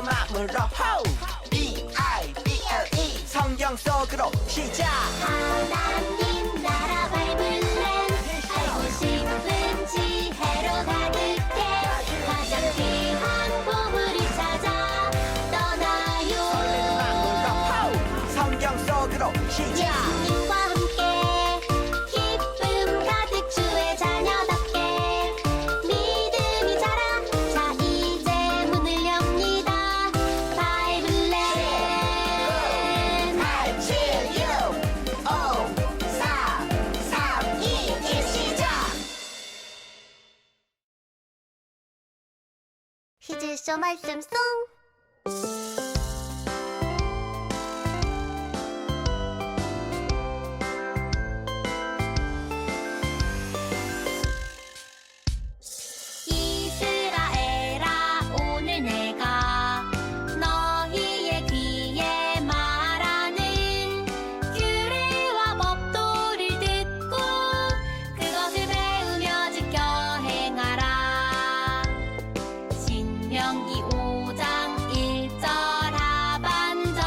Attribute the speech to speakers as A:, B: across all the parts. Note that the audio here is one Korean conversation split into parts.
A: 마음으로 호 B-I-B-L-E 성경 속으로 시작.
B: 하나님 나라 바이블랜 알고 싶은 지혜로 가득해 가장 귀한 보물을 찾아 떠나요.
A: 마음으로 호 성경 속으로 시작.
B: 예수님과 함께 기쁨 가득 주의 자녀답게 믿음이 자라. 자 이제 문을 엽니다. 바이블랜
A: 8, 7, 6, 5, 4, 3, 2, 1 시작.
B: 히즈쇼 말씀송. 이스라엘아 오늘 내가 너희의 귀에 말하는 규례와 법도를 듣고 그것을 배우며 지켜 행하라. 신명기 5장 1절 하반절.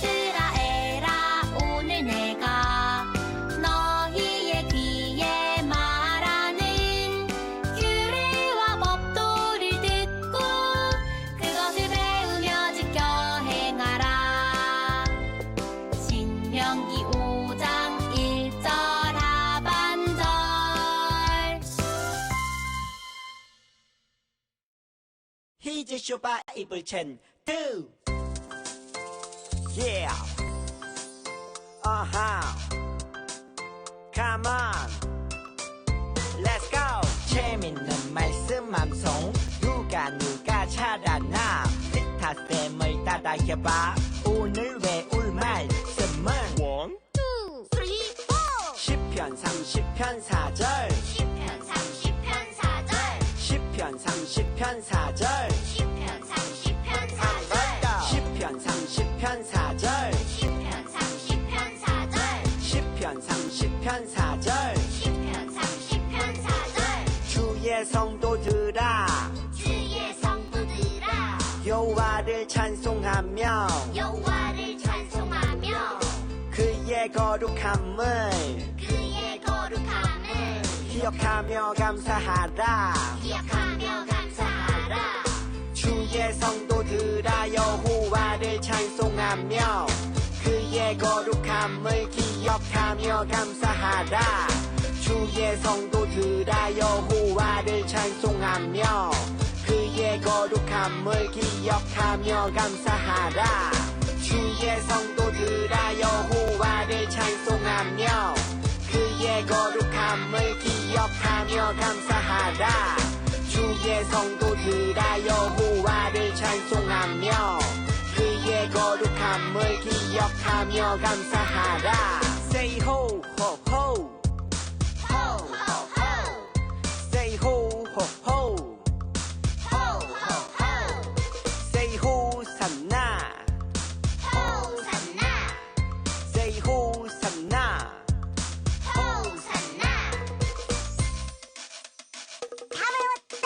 B: 이스라엘아 오늘 내가 너희의 귀에 말하는 규례와 법도를 듣고 그것을 배우며 지켜 행하라. 신명기 5장 1절 하반절.
A: 히즈쇼 바이블 챈2 Yeah Come on Let's go 재밌는 말씀 암송 누가 잘하나 스타쌤을 따라해봐. 오늘 외울 말씀은
B: 2, 3, 4
A: 10편 30편 4절
B: 10편 30편 4절
A: 10편 30편 4절
B: 10편 30편 4절
A: 10편 30편 4절
B: 10편 30편 4절
A: 10편 30편 4절
B: 10편 30편 4절.
A: 주의 성도들아
B: 주의 성도들아
A: 여호와를 찬송하며
B: 여호와를 찬송하며
A: 그의 거룩함을
B: 그의 거룩함을
A: 기억하며 감사하라.
B: 기억하며 감사하라.
A: 주의 성도들아 여호와를 찬송하며 그의 거룩함을 기억하며 감사하라. 주의 성도들아 여호와를 찬송하며 그의 거룩함을 기억하며 감사하라. 주의 성도들아 여호와를 찬송하며 그의 거룩함을 기억하며 감사하라. 주의 성도들아 여호와를 찬송하며 그의 거룩함을 기억하며 감사하라. Say ho ho ho
B: 호호호
A: Say ho ho ho
B: 호호호
A: Say 호산나
B: 호산나
A: Say 호산나
B: 호산나. 다 외웠다.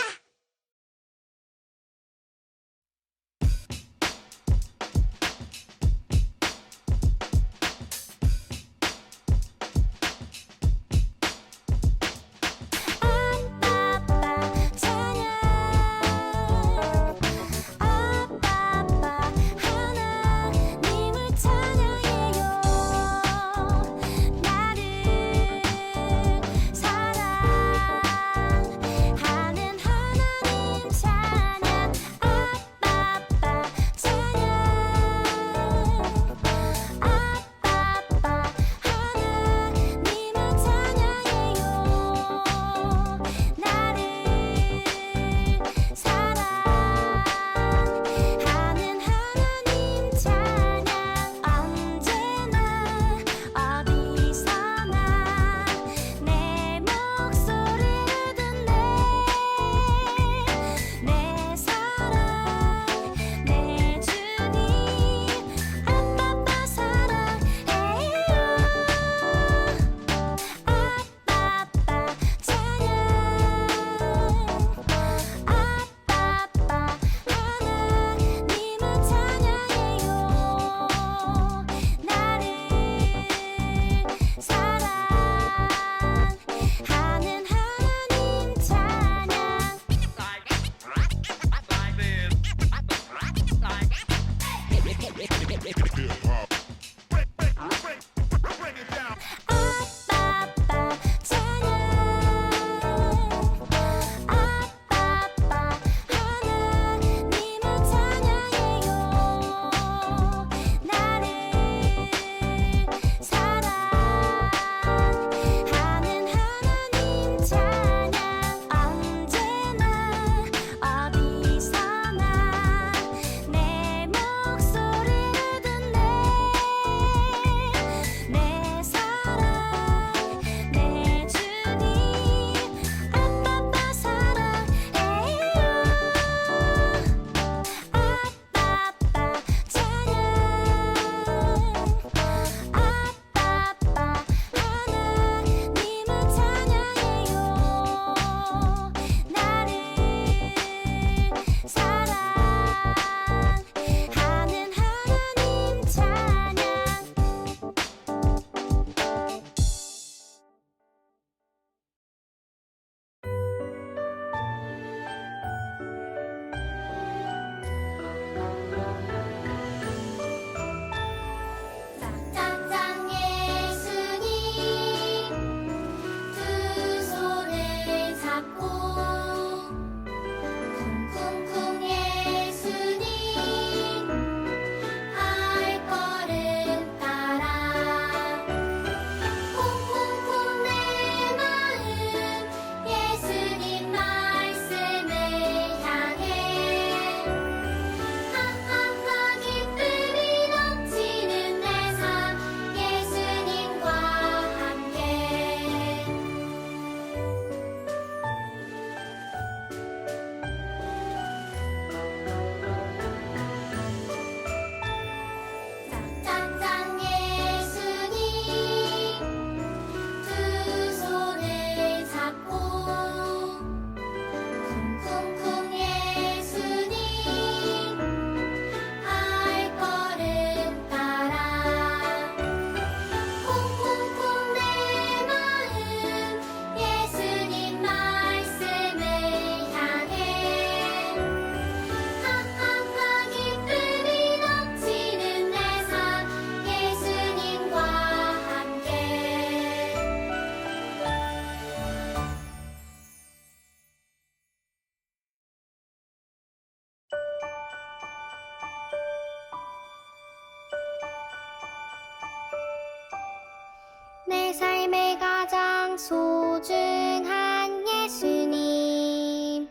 B: 소중한 예수님,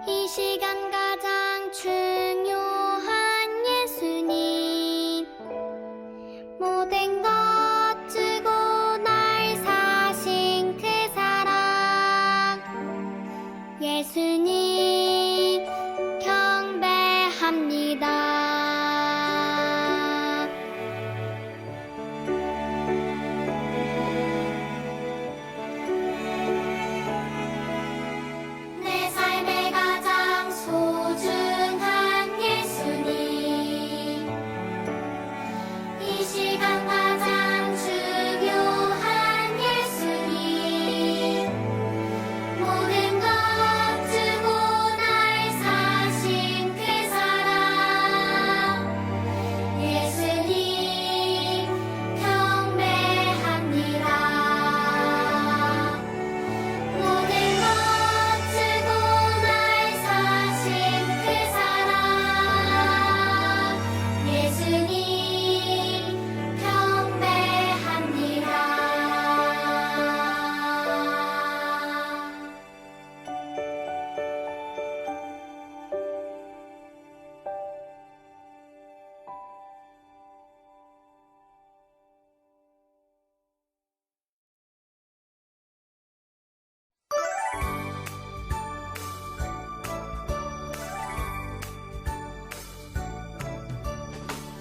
B: 이 시간 가장 중요한 예수님, 모든 것 주고 날 사신 그 사랑, 예수님 경배합니다. 내 삶의 가장 소중한 예수님, 이 시간 가장 중요한 예수님, 모든 것 주고 날 사신 그 사랑, 예수님 경배합니다. 모든 것 주고 날 사신 그 사랑, 예수님 경배합니다.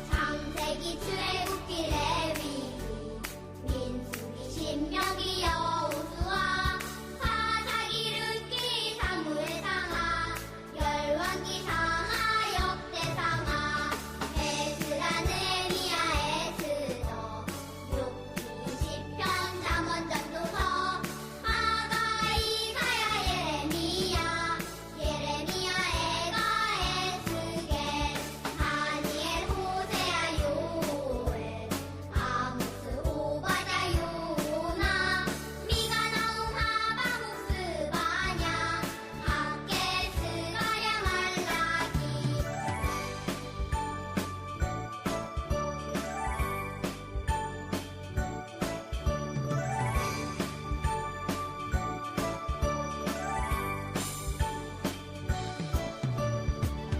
B: 창세기 출애굽기 레위기 민수기 신명기 여호수아 사사기 룻기 사무엘 상하 열왕기 상하 역대상하 에스라 느헤미야 에스더 욥기 시편 잠언 전도서 하가 이사야 예레미야 에가 에스겔 다니엘 호세아 요엘 아모스 오바댜 요나 미가 나움 하바국 스바냐 학개 스가랴 말라기.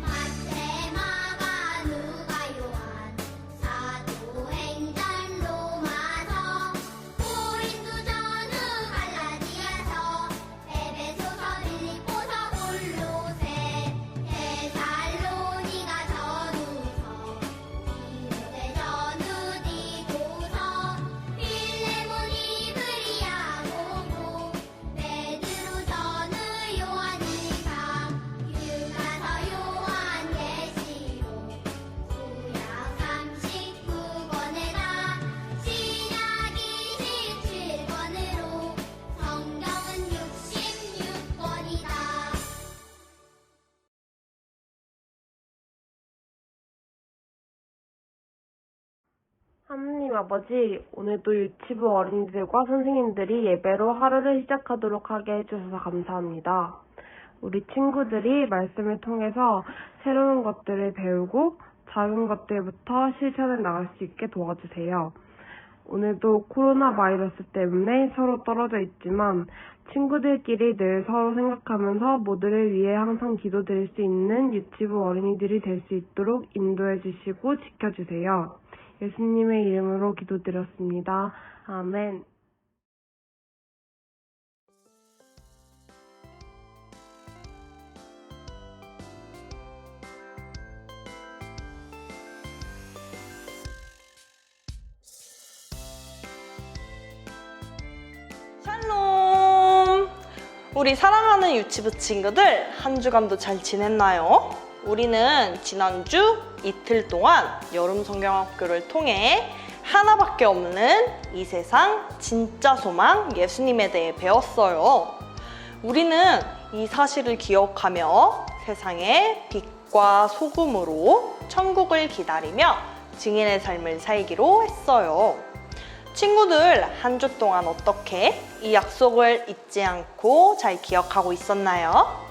B: 마태 마가 누가 요한 사도행전 로마서 고린도 전후 갈라디아서 에베소서 빌립보서 골로새 데살로니가 전후서 디모데 전후 디도서 빌레몬 이브리야 고고 베드로 전후 요한일상 유가서 요한계시록 구약 39권에다 신약 27권으로 성경은 66권이다.
C: 하느님 아버지, 오늘도 유치부 어린이들과 선생님들이 예배로 하루를 시작하도록 하게 해주셔서 감사합니다. 우리 친구들이 말씀을 통해서 새로운 것들을 배우고 작은 것들부터 실천해 나갈 수 있게 도와주세요. 오늘도 코로나 바이러스 때문에 서로 떨어져 있지만 친구들끼리 늘 서로 생각하면서 모두를 위해 항상 기도드릴 수 있는 유치부 어린이들이 될 수 있도록 인도해 주시고 지켜주세요. 예수님의 이름으로 기도드렸습니다. 아멘.
D: 샬롬! 우리 사랑하는 유치부 친구들, 한 주간도 잘 지냈나요? 우리는 지난주 이틀 동안 여름 성경학교를 통해 하나밖에 없는 이 세상 진짜 소망 예수님에 대해 배웠어요. 우리는 이 사실을 기억하며 세상의 빛과 소금으로 천국을 기다리며 증인의 삶을 살기로 했어요. 친구들, 한 주 동안 어떻게 이 약속을 잊지 않고 잘 기억하고 있었나요?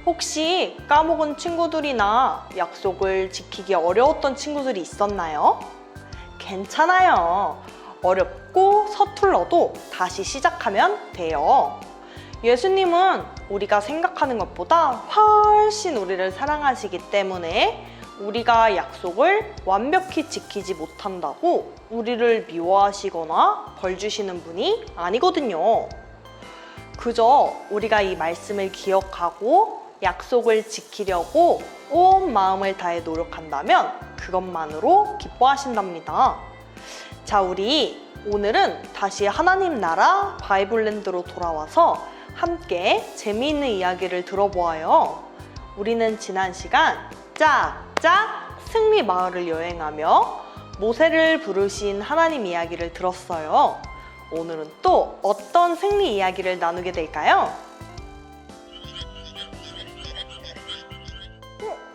D: 혹시 까먹은 친구들이나 약속을 지키기 어려웠던 친구들이 있었나요? 괜찮아요. 늦고 서툴러도 다시 시작하면 돼요. 예수님은 우리가 생각하는 것보다 훨씬 우리를 사랑하시기 때문에 우리가 약속을 완벽히 지키지 못한다고 우리를 미워하시거나 벌 주시는 분이 아니거든요. 그저 우리가 이 말씀을 기억하고 약속을 지키려고 온 마음을 다해 노력한다면 그것만으로 기뻐하신답니다. 자, 우리 오늘은 다시 하나님 나라 바이블랜드로 돌아와서 함께 재미있는 이야기를 들어보아요. 우리는 지난 시간 짝짝 승리 마을을 여행하며 모세를 부르신 하나님 이야기를 들었어요. 오늘은 또 어떤 승리 이야기를 나누게 될까요?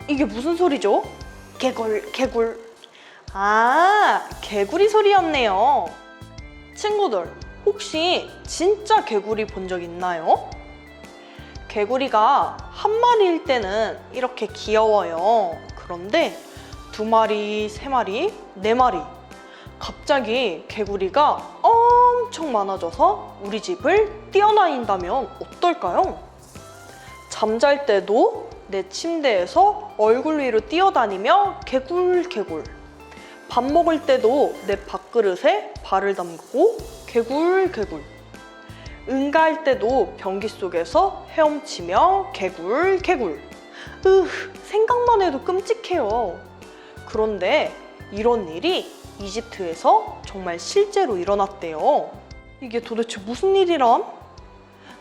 D: 이게 무슨 소리죠? 개굴, 개굴. 아, 개구리 소리였네요. 친구들, 혹시 진짜 개구리 본 적 있나요? 개구리가 한 마리일 때는 이렇게 귀여워요. 그런데 2마리, 3마리, 4마리. 갑자기 개구리가 엄청 많아져서 우리 집을 뛰어다닌다면 어떨까요? 잠잘 때도 내 침대에서 얼굴 위로 뛰어다니며 개굴개굴. 밥 먹을 때도 내 밥그릇에 발을 담그고 개굴개굴. 응가할 때도 변기 속에서 헤엄치며 개굴개굴. 생각만 해도 끔찍해요. 그런데 이런 일이 이집트에서 정말 실제로 일어났대요. 이게 도대체 무슨 일이람?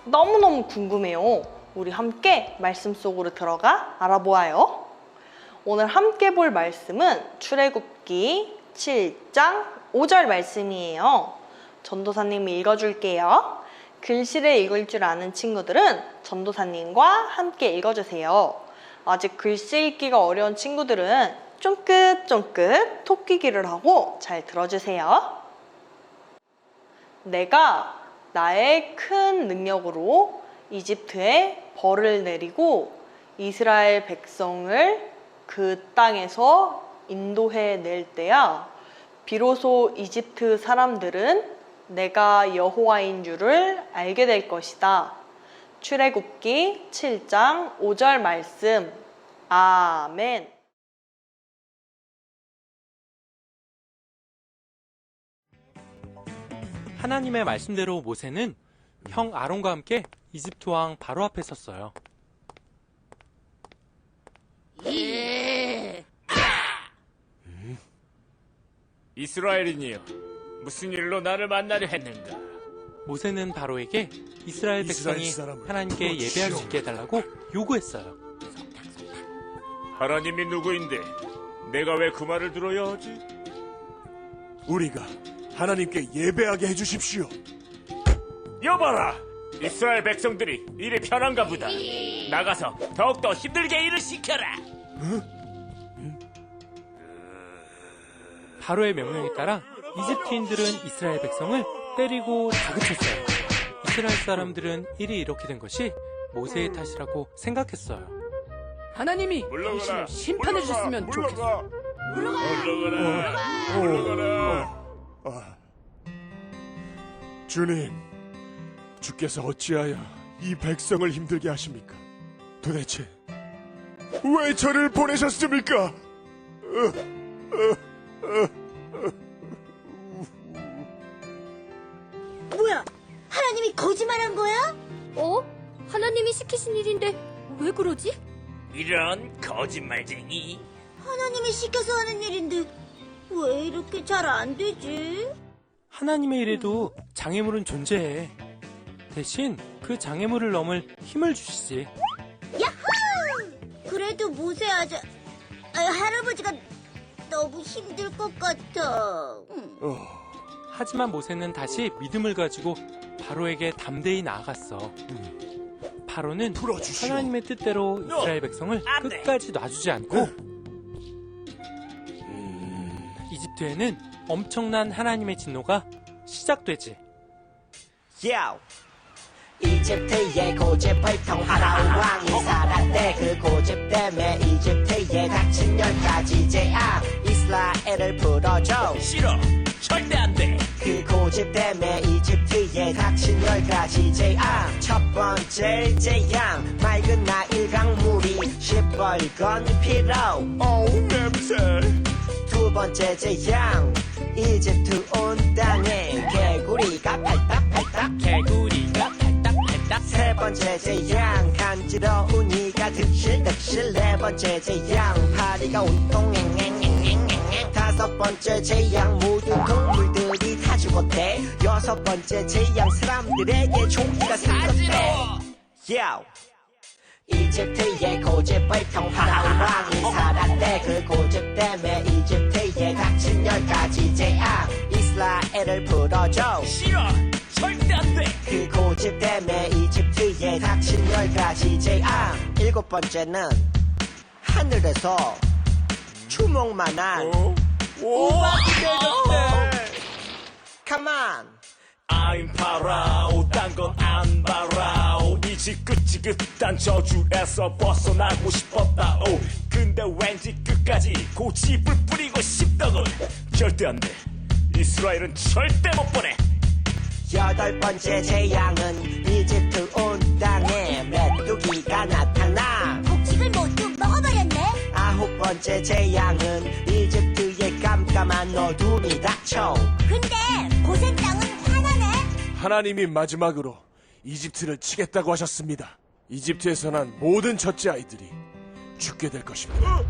D: 너무너무 궁금해요. 우리 함께 말씀 속으로 들어가 알아보아요. 오늘 함께 볼 말씀은 출애굽기 7장 5절 말씀이에요. 전도사님이 읽어줄게요. 글씨를 읽을 줄 아는 친구들은 전도사님과 함께 읽어주세요. 아직 글씨 읽기가 어려운 친구들은 쫑긋쫑긋 토끼기를 하고 잘 들어주세요. 내가 나의 큰 능력으로 이집트에 벌을 내리고 이스라엘 백성을 그 땅에서 인도해 낼 때야 비로소 이집트 사람들은 내가 여호와인 줄을 알게 될 것이다. 출애굽기 7장 5절 말씀. 아멘.
E: 하나님의 말씀대로 모세는 형 아론과 함께 이집트 왕 바로 앞에 섰어요.
F: 이스라엘인이여, 무슨 일로 나를 만나려 했는가?
E: 모세는 바로에게 이스라엘 백성이 하나님께 예배할 수 있게 해달라고 요구했어요.
F: 하나님이 누구인데 내가 왜 그 말을 들어야 하지?
G: 우리가 하나님께 예배하게 해주십시오.
F: 여봐라! 이스라엘 백성들이 일이 편한가 보다. 나가서 더욱더 힘들게 일을 시켜라.
E: 바로의 명령에 따라 이집트인들은 이스라엘 백성을 때리고 다그쳤어요. 이스라엘 사람들은 일이 이렇게 된 것이 모세의 탓이라고 생각했어요.
H: 하나님이
F: 물러가라.
H: 당신을 심판해 주셨으면 좋겠어.
F: 물러가라.
G: 주님, 주께서 어찌하여 이 백성을 힘들게 하십니까? 도대체 왜 저를 보내셨습니까?
A: 뭐야? 하나님이 거짓말한 거야?
B: 어? 하나님이 시키신 일인데 왜 그러지?
F: 이런 거짓말쟁이.
A: 하나님이 시켜서 하는 일인데 왜 이렇게 잘 안 되지?
E: 하나님의 일에도 장애물은 존재해. 대신 그 장애물을 넘을 힘을 주시지.
A: 야호! 그래도 모세 할아버지가 너무 힘들 것 같아.
E: 하지만 모세는 다시 믿음을 가지고 바로에게 담대히 나아갔어. 바로는
G: 풀어주시오.
E: 하나님의 뜻대로 이스라엘 백성을 끝까지 놔주지 않고 이집트에는 엄청난 하나님의 진노가 시작되지.
I: Yo! 이집트의 고집을 평화로운 왕이 살았대. 그 고집 때문에 이집트에 닥친 10가지 재앙 이스라엘을 풀어줘.
F: 싫어. 절대 안 돼.
I: 그 고집 때문에 이집트에 닥친 10가지 재앙. 첫 번째 재앙, 맑은 나일 강물이 시뻘건 피로.
G: 냄새.
I: 두 번째 재앙, 이집트 온 땅에 개구리가 팔딱팔딱. 세 번째 재앙, 간지러운 이가 득실득실. 네 번째 재앙, 파리가 운동행행행행행. 다섯 번째 재앙, 모든 동물들이 다 죽었대. 여섯 번째 재앙, 사람들에게 종기가 생겼대. Yo! 이집트의 고집을 펴 파라오 왕이 살았대. 그 고집 때문에 이집트에 닥친 10가지 재앙. 이스라엘을 풀어줘.
F: 싫어. 절대 안 돼.
I: 그 고집 때문에 이집트에 닥친 10가지 재앙. 일곱 번째는 하늘에서 주먹만한 우박이 내렸대. Come on.
F: I'm 파라오, 딴 건 안 바라오. 이 지긋지긋한 저주에서 벗어나고 싶었다. 오, 근데 왠지 끝까지 고집을 부리고 싶더군. 절대 안 돼. 이스라엘은 절대 못 보내.
I: 여덟 번째 재앙은 이집트 온 땅에 메뚜기가 나타나.
A: 곡식을 모두 먹어버렸네.
I: 아홉 번째 재앙은 이집트의 깜깜한 어둠이 닥쳐.
A: 근데 고센 땅은 화나네.
G: 하나님이 마지막으로 이집트를 치겠다고 하셨습니다. 이집트에서 난 모든 첫째 아이들이 죽게 될 것입니다.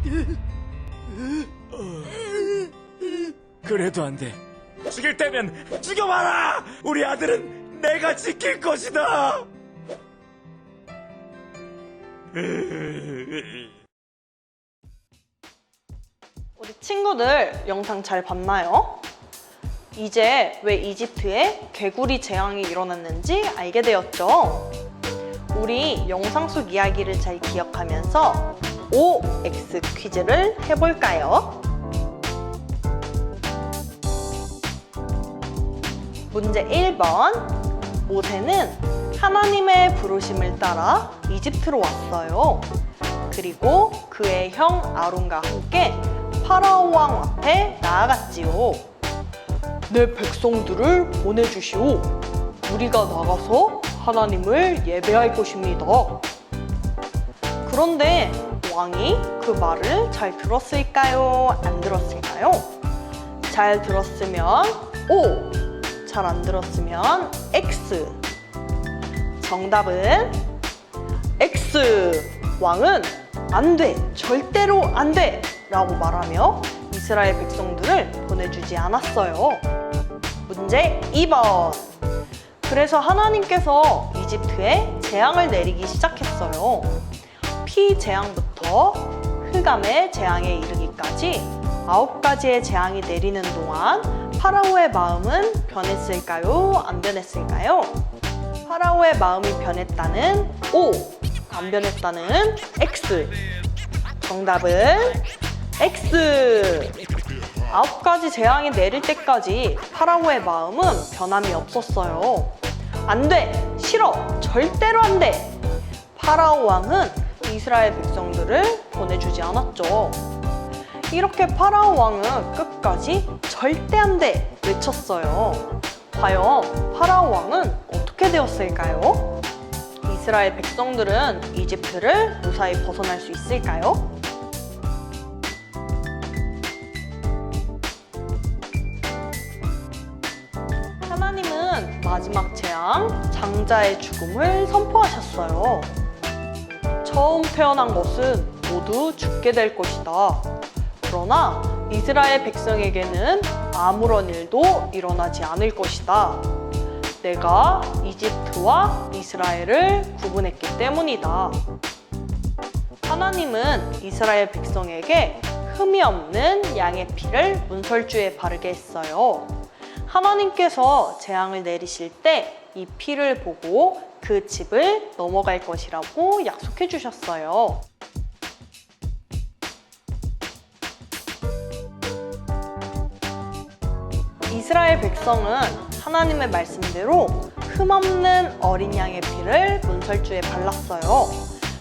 F: 그래도 안 돼. 죽일 때면 죽여봐라. 우리 아들은 내가 지킬 것이다.
D: 우리 친구들 영상 잘 봤나요? 이제 왜 이집트에 개구리 재앙이 일어났는지 알게 되었죠? 우리 영상 속 이야기를 잘 기억하면서 OX 퀴즈를 해볼까요? 문제 1번. 모세는 하나님의 부르심을 따라 이집트로 왔어요. 그리고 그의 형 아론과 함께 파라오 왕 앞에 나아갔지요. 내 백성들을 보내주시오. 우리가 나가서 하나님을 예배할 것입니다. 그런데 왕이 그 말을 잘 들었을까요? 안 들었을까요? 잘 들었으면 O, 잘 안 들었으면 X. 정답은 X. 왕은 안 돼, 절대로 안 돼 라고 말하며 이스라엘 백성들을 보내주지 않았어요. 문제 2번. 그래서 하나님께서 이집트에 재앙을 내리기 시작했어요. 피 재앙부터 흑암의 재앙에 이르기까지 9가지의 재앙이 내리는 동안 파라오의 마음은 변했을까요? 안 변했을까요? 파라오의 마음이 변했다는 O, 안 변했다는 X. 정답은 X. 9가지 재앙이 내릴 때까지 파라오의 마음은 변함이 없었어요. 안 돼! 싫어! 절대로 안 돼! 파라오 왕은 이스라엘 백성들을 보내주지 않았죠. 이렇게 파라오 왕은 끝까지 절대 안 돼! 외쳤어요. 과연 파라오 왕은 어떻게 되었을까요? 이스라엘 백성들은 이집트를 무사히 벗어날 수 있을까요? 하나님은 마지막 재앙, 장자의 죽음을 선포하셨어요. 처음 태어난 것은 모두 죽게 될 것이다. 그러나 이스라엘 백성에게는 아무런 일도 일어나지 않을 것이다. 내가 이집트와 이스라엘을 구분했기 때문이다. 하나님은 이스라엘 백성에게 흠이 없는 양의 피를 문설주에 바르게 했어요. 하나님께서 재앙을 내리실 때 이 피를 보고 그 집을 넘어갈 것이라고 약속해 주셨어요. 이스라엘 백성은 하나님의 말씀대로 흠없는 어린 양의 피를 문설주에 발랐어요.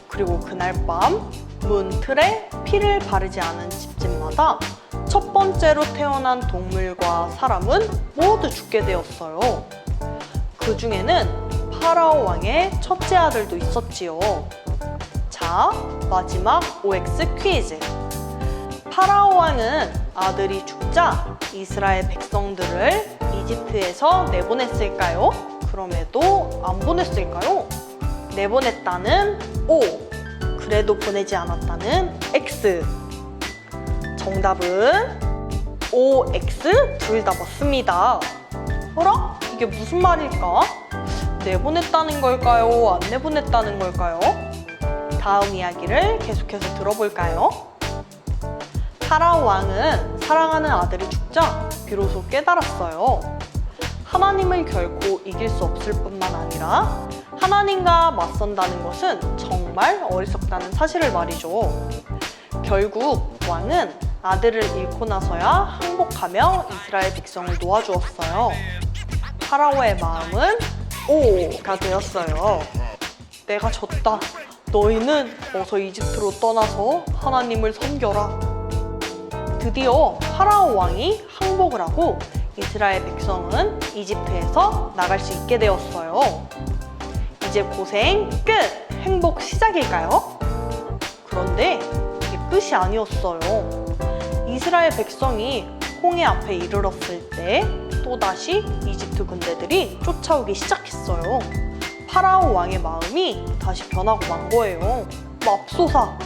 D: 그리고 그날 밤 문 틀에 피를 바르지 않은 집집마다 첫 번째로 태어난 동물과 사람은 모두 죽게 되었어요. 그 중에는 파라오 왕의 첫째 아들도 있었지요. 자, 마지막 OX 퀴즈. 파라오 왕은 아들이 죽자 이스라엘 백성들을 이집트에서 내보냈을까요? 그럼에도 안 보냈을까요? 내보냈다는 O, 그래도 보내지 않았다는 X. 정답은 OX 둘 다 맞습니다. 어라? 이게 무슨 말일까? 내보냈다는 걸까요? 안 내보냈다는 걸까요? 다음 이야기를 계속해서 들어볼까요? 파라오 왕은 사랑하는 아들이 죽자 비로소 깨달았어요. 하나님을 결코 이길 수 없을 뿐만 아니라 하나님과 맞선다는 것은 정말 어리석다는 사실을 말이죠. 결국 왕은 아들을 잃고 나서야 항복하며 이스라엘 백성을 놓아주었어요. 파라오의 마음은 O가 되었어요. 내가 졌다. 너희는 어서 이집트로 떠나서 하나님을 섬겨라. 드디어 파라오 왕이 항복을 하고 이스라엘 백성은 이집트에서 나갈 수 있게 되었어요. 이제 고생 끝! 행복 시작일까요? 그런데 이게 끝이 아니었어요. 이스라엘 백성이 홍해 앞에 이르렀을 때 또다시 이집트 군대들이 쫓아오기 시작했어요. 파라오 왕의 마음이 다시 변하고 만 거예요. 맙소사!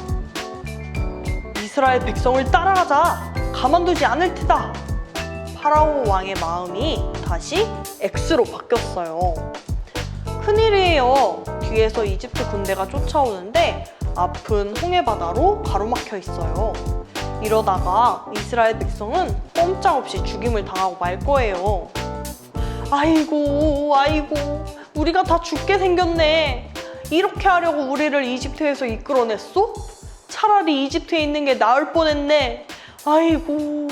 D: 이스라엘 백성을 따라가자! 가만두지 않을 테다! 파라오 왕의 마음이 다시 X로 바뀌었어요. 큰일이에요. 뒤에서 이집트 군대가 쫓아오는데 앞은 홍해바다로 가로막혀 있어요. 이러다가 이스라엘 백성은 꼼짝없이 죽임을 당하고 말 거예요. 아이고, 우리가 다 죽게 생겼네. 이렇게 하려고 우리를 이집트에서 이끌어냈어? 차라리 이집트에 있는 게 나을 뻔했네. 아이고.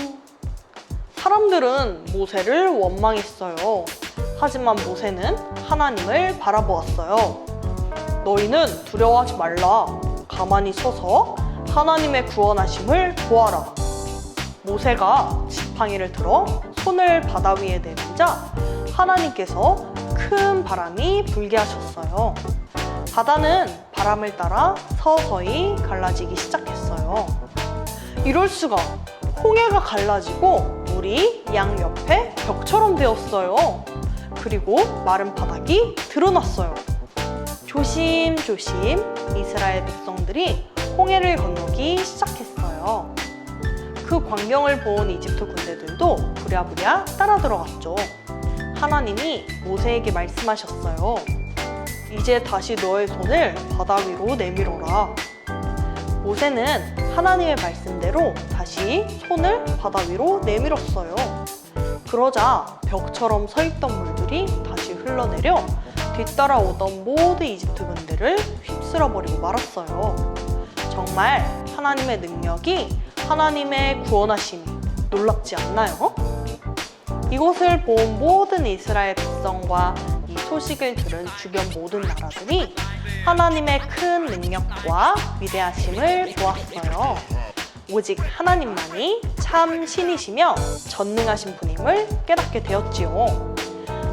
D: 사람들은 모세를 원망했어요. 하지만 모세는 하나님을 바라보았어요. 너희는 두려워하지 말라. 가만히 서서 하나님의 구원하심을 보아라. 모세가 지팡이를 들어 손을 바다 위에 내밀자 하나님께서 큰 바람이 불게 하셨어요. 바다는 바람을 따라 서서히 갈라지기 시작했어요. 이럴 수가! 홍해가 갈라지고 물이 양 옆에 벽처럼 되었어요. 그리고 마른 바닥이 드러났어요. 조심조심 이스라엘 백성들이 홍해를 건너기 시작했어요. 그 광경을 본 이집트 군대들도 부랴부랴 따라 들어갔죠. 하나님이 모세에게 말씀하셨어요. 이제 다시 너의 손을 바다 위로 내밀어라. 모세는 하나님의 말씀대로 다시 손을 바다 위로 내밀었어요. 그러자 벽처럼 서 있던 물들이 다시 흘러내려 뒤따라오던 모든 이집트 군대를 휩쓸어버리고 말았어요. 정말 하나님의 능력이, 하나님의 구원하심이 놀랍지 않나요? 이곳을 본 모든 이스라엘 백성과 이 소식을 들은 주변 모든 나라들이 하나님의 큰 능력과 위대하심을 보았어요. 오직 하나님만이 참 신이시며 전능하신 분임을 깨닫게 되었지요.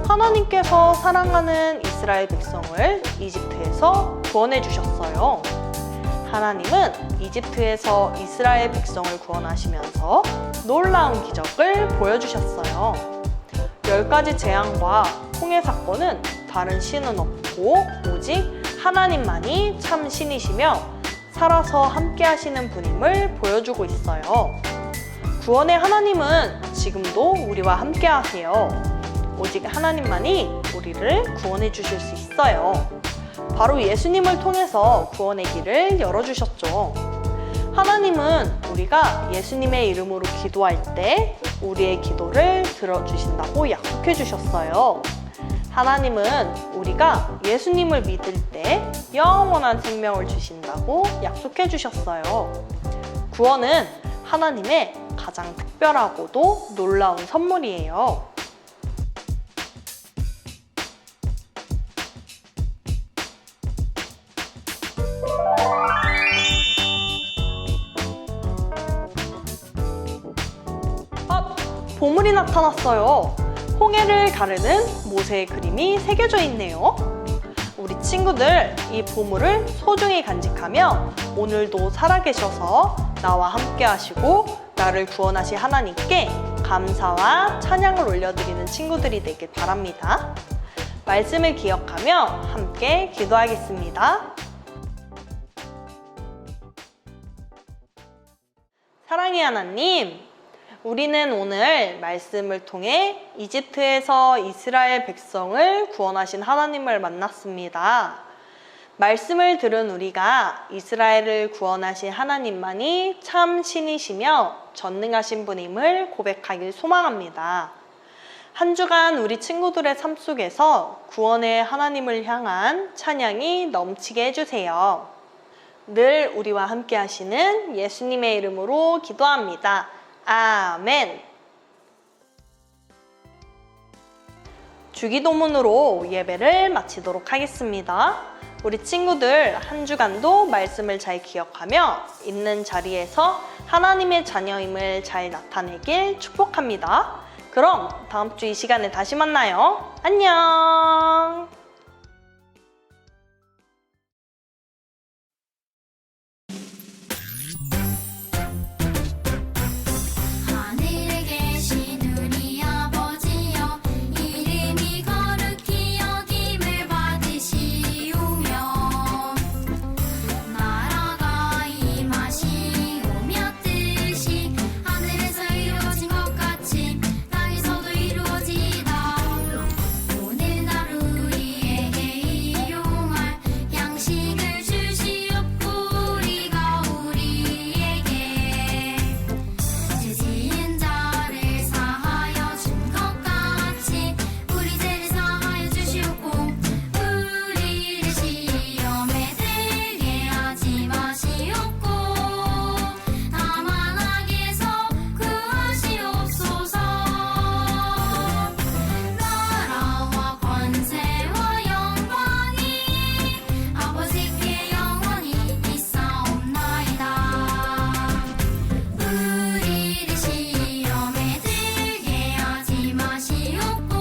D: 하나님께서 사랑하는 이스라엘 백성을 이집트에서 구원해 주셨어요. 하나님은 이집트에서 이스라엘 백성을 구원하시면서 놀라운 기적을 보여주셨어요. 10가지 재앙과 홍해 사건은 다른 신은 없고 오직 하나님만이 참 신이시며 살아서 함께 하시는 분임을 보여주고 있어요. 구원의 하나님은 지금도 우리와 함께 하세요. 오직 하나님만이 우리를 구원해 주실 수 있어요. 바로 예수님을 통해서 구원의 길을 열어주셨죠. 하나님은 우리가 예수님의 이름으로 기도할 때 우리의 기도를 들어주신다고 약속해 주셨어요. 하나님은 우리가 예수님을 믿을 때 영원한 생명을 주신다고 약속해 주셨어요. 구원은 하나님의 가장 특별하고도 놀라운 선물이에요. 보물이 나타났어요. 홍해를 가르는 모세의 그림이 새겨져 있네요. 우리 친구들, 이 보물을 소중히 간직하며 오늘도 살아계셔서 나와 함께 하시고 나를 구원하신 하나님께 감사와 찬양을 올려드리는 친구들이 되길 바랍니다. 말씀을 기억하며 함께 기도하겠습니다. 사랑의 하나님, 우리는 오늘 말씀을 통해 이집트에서 이스라엘 백성을 구원하신 하나님을 만났습니다. 말씀을 들은 우리가 이스라엘을 구원하신 하나님만이 참 신이시며 전능하신 분임을 고백하길 소망합니다. 한 주간 우리 친구들의 삶 속에서 구원의 하나님을 향한 찬양이 넘치게 해주세요. 늘 우리와 함께 하시는 예수님의 이름으로 기도합니다. 아멘. 주기도문으로 예배를 마치도록 하겠습니다. 우리 친구들 한 주간도 말씀을 잘 기억하며 있는 자리에서 하나님의 자녀임을 잘 나타내길 축복합니다. 그럼 다음 주 이 시간에 다시 만나요. 안녕.
A: 하늘에 계신 우리 아버지여 이름이 거룩히 여김을 받으시오며 나라가 임하시오며 뜻이 하늘에서 이루어진 것 같이 땅에서도 이루어지이다. 오늘 하루 우리에게 일용할 양식을 주시옵고 우리가 우리에게 죄 지은 자를 사하여 준 것 같이 우리 죄를 사하여 주시옵고 우리를 시험에 들게 하지 마시옵고 다만 악에서 구하시옵소서. 나라와 권세와 영광이 아버지께 영원히 있사옵나이다. 우리를 시험에 들게 하지 마시옵고